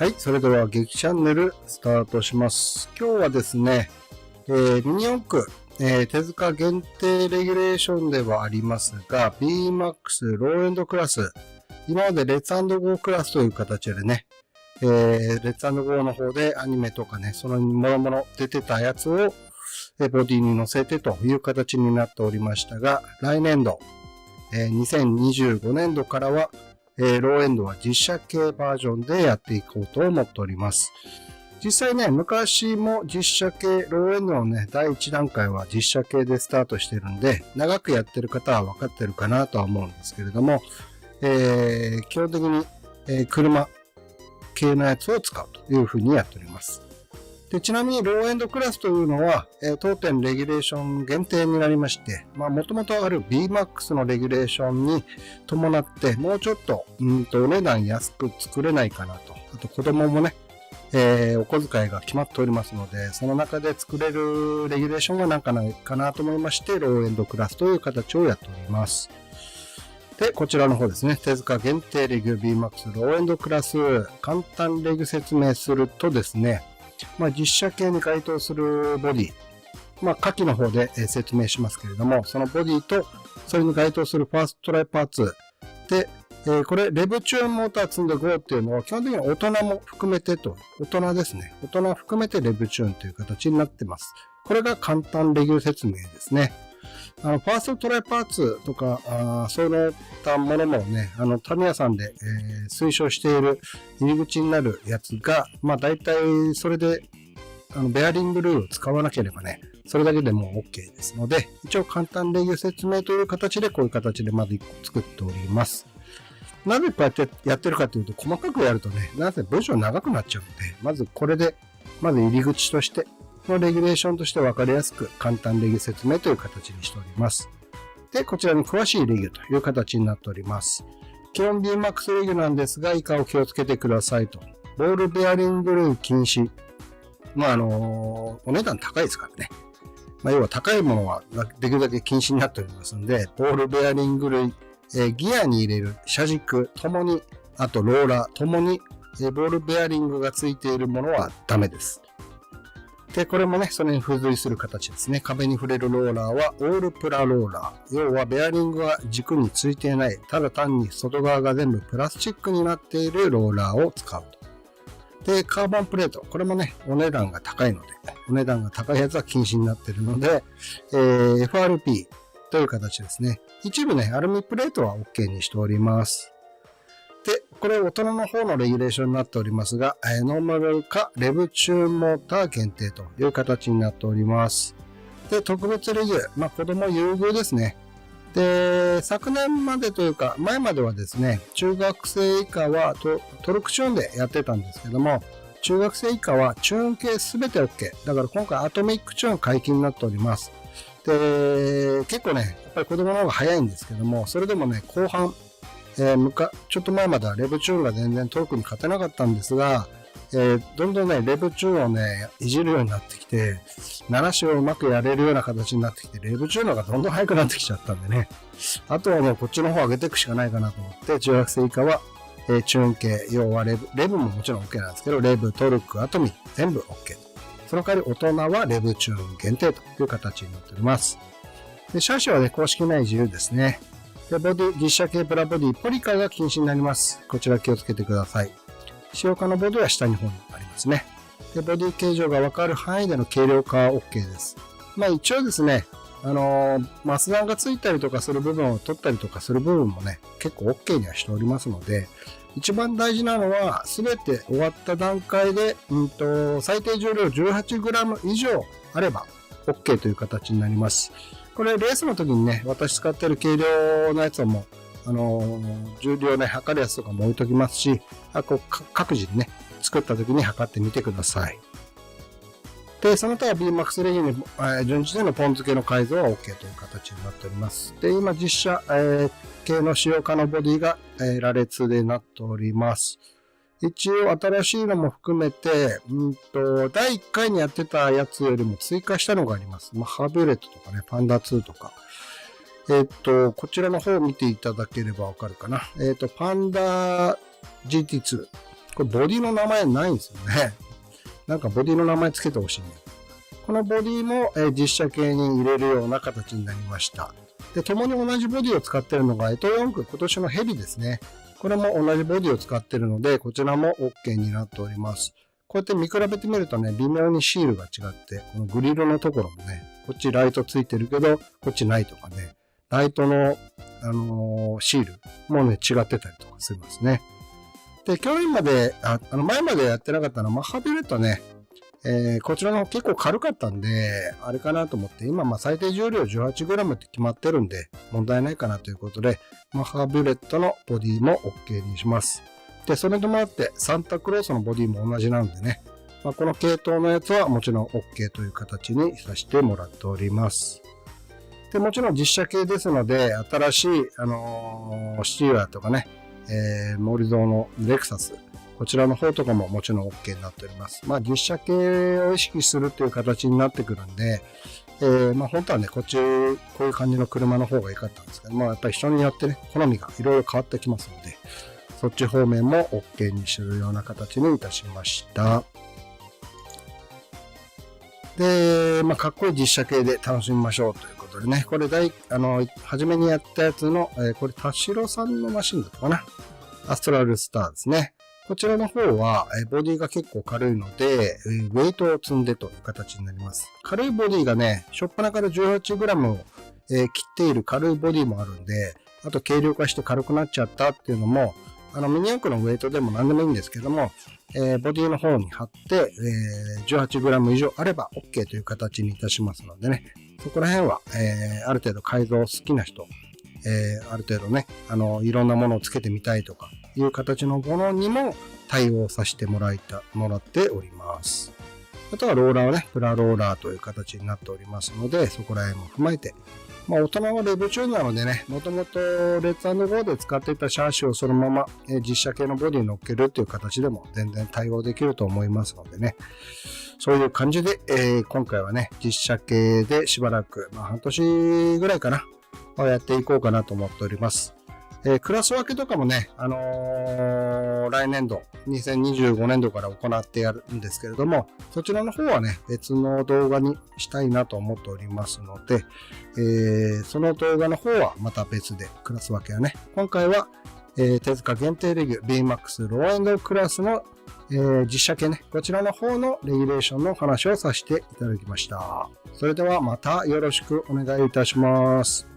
はい、それでは劇チャンネルスタートします。今日はですね、ミニ四駆、手塚限定レギュレーションではありますが、BMAX ローエンドクラス、今までレッツ&ゴークラスという形でね、レッツ&ゴーの方でアニメとかね、そのもろもろ出てたやつをボディに乗せてという形になっておりましたが、来年度、2025年度からは、ローエンドは実写系バージョンでやっていこうと思っております。実際ね、昔も実写系、ローエンドのね、第1段階は実写系でスタートしてるんで、長くやってる方は分かってるかなとは思うんですけれども、基本的に、車系のやつを使うというふうにやっております。でちなみにローエンドクラスというのは、当店レギュレーション限定になりまして、もともとある BMAX のレギュレーションに伴って、もうちょっと、お値段安く作れないかなと。あと子供もね、お小遣いが決まっておりますので、その中で作れるレギュレーションがなんかないかなと思いまして、ローエンドクラスという形をやっております。で、こちらの方ですね、手塚限定レギュ BMAX ローエンドクラス、簡単レギュ説明するとですね、実写系に該当するボディ、下記の方で説明しますけれども、そのボディとそれに該当するファーストトライパーツで、これレブチューンモーター積んで GO っていうのは基本的に大人も含めてと、大人ですね。大人含めてレブチューンという形になってます。これが簡単レギュ説明ですね。ファーストトライパーツとか、そういったものもね、タミヤさんで、推奨している入り口になるやつが、大体それで、ベアリングルールを使わなければね、それだけでもう OK ですので、一応簡単レギュ説明という形で、こういう形でまず1個作っております。なぜこうやってやってるかというと、細かくやるとね、なぜ文章長くなっちゃうので、まずこれで、まず入り口として、のレギュレーションとして分かりやすく簡単レギュ説明という形にしております。で、こちらに詳しいレギュという形になっております。基本 BMAX レギュなんですが、以下を気をつけてくださいと。ボールベアリング類禁止。お値段高いですからね。要は高いものはできるだけ禁止になっておりますので、ボールベアリング類、ギアに入れる車軸ともに、あとローラーともに、ボールベアリングがついているものはダメです。で、これもね、それに付随する形ですね。壁に触れるローラーはオールプラローラー。要はベアリングが軸についていない、ただ単に外側が全部プラスチックになっているローラーを使うと。で、カーボンプレート。これもね、お値段が高いので、お値段が高いやつは禁止になっているので、FRP という形ですね。一部ね、アルミプレートは OK にしております。で、これ大人の方のレギュレーションになっておりますが、ノーマルかレブチューンモーター限定という形になっております。で、特別レギュ、子供優遇ですね。で、昨年までというか、前まではですね、中学生以下はトルクチューンでやってたんですけども、中学生以下はチューン系すべて OK。だから今回アトミックチューン解禁になっております。で、結構ね、やっぱり子供の方が早いんですけども、それでもね、後半、ちょっと前まではレブチューンが全然トルクに勝てなかったんですが、どんどんね、レブチューンをね、いじるようになってきて、鳴らしをうまくやれるような形になってきて、レブチューンの方がどんどん速くなってきちゃったんでね。あとはもうこっちの方を上げていくしかないかなと思って、中学生以下は、チューン系、要はレブももちろん OK なんですけど、レブ、トルク、アトミ、全部 OK。その代わり大人はレブチューン限定という形になっております。で、車種はね、公式内自由ですね。で、ボディ、実写系プラボディ、ポリカが禁止になります。こちら気をつけてください。使用可のボディは下の方にありますね。で、ボディ形状がわかる範囲での軽量化は OK です。一応ですね、マスダがついたりとかする部分を取ったりとかする部分もね、結構 OK にはしておりますので、一番大事なのは、すべて終わった段階で、最低重量 18g 以上あれば OK という形になります。これ、レースの時にね、私使ってる軽量のやつはもう、重量ね、測るやつとかも置いときますし、各自にね、作った時に測ってみてください。で、その他は BMAX レギュに、順次でのポン付けの改造は OK という形になっております。で、今実写、系の使用可のボディが、羅列でなっております。一応新しいのも含めて、第1回にやってたやつよりも追加したのがあります。ハーブレットとかね、パンダ2とか。こちらの方を見ていただければわかるかな。パンダ GT2。これボディの名前ないんですよね。なんかボディの名前つけてほしいね。このボディも実写系に入れるような形になりました。で、共に同じボディを使っているのが、エトヨンク、今年のヘビですね。これも同じボディを使っているので、こちらも OK になっております。こうやって見比べてみるとね、微妙にシールが違って、このグリルのところもね、こっちライトついてるけど、こっちないとかね、ライトの、シールもね、違ってたりとかしますね。で、去年まで、前までやってなかったのは、マッハビュレットね、こちらの結構軽かったんで、あれかなと思って、今、最低重量 18g って決まってるんで、問題ないかなということで、マッハビュレットのボディも OK にします。で、それともあって、サンタクロースのボディも同じなんでね、この系統のやつはもちろん OK という形にさせてもらっております。で、もちろん実写系ですので、新しい、シティラーとかね、森蔵のレクサス、こちらの方とかももちろん OK になっております。実写系を意識するという形になってくるんで、本当はね、こういう感じの車の方が良かったんですけど、やっぱり人によってね、好みがいろいろ変わってきますので、そっち方面も OK にするような形にいたしました。で、かっこいい実写系で楽しみましょうということでね、これ初めにやったやつの、これ田代さんのマシンだったかな。アストラルスターですね。こちらの方は、ボディが結構軽いので、ウェイトを積んでという形になります。軽いボディがね、初っ端から 18g を、切っている軽いボディもあるんで、あと軽量化して軽くなっちゃったっていうのも、ミニ四駆のウェイトでも何でもいいんですけども、ボディの方に貼って、18g 以上あれば OK という形にいたしますのでね、そこら辺は、ある程度改造好きな人、ある程度ね、いろんなものをつけてみたいとかいう形のものにも対応させてもらっております。あとはローラーはね、プラローラーという形になっておりますので、そこら辺も踏まえて、大人はレブチューンなのでね、もともとレッツ&ゴーで使っていたシャーシをそのまま実写系のボディに乗っけるっていう形でも全然対応できると思いますのでね、そういう感じで、今回はね、実写系でしばらく、半年ぐらいかな、やっていこうかなと思っております。クラス分けとかもね、来年度、2025年度から行ってやるんですけれども、そちらの方はね、別の動画にしたいなと思っておりますので、その動画の方はまた別で、クラス分けはね、今回は、手塚限定レギュ BMAX ローエンドクラスの、実写系ね、こちらの方のレギュレーションの話をさせていただきました。それではまたよろしくお願いいたします。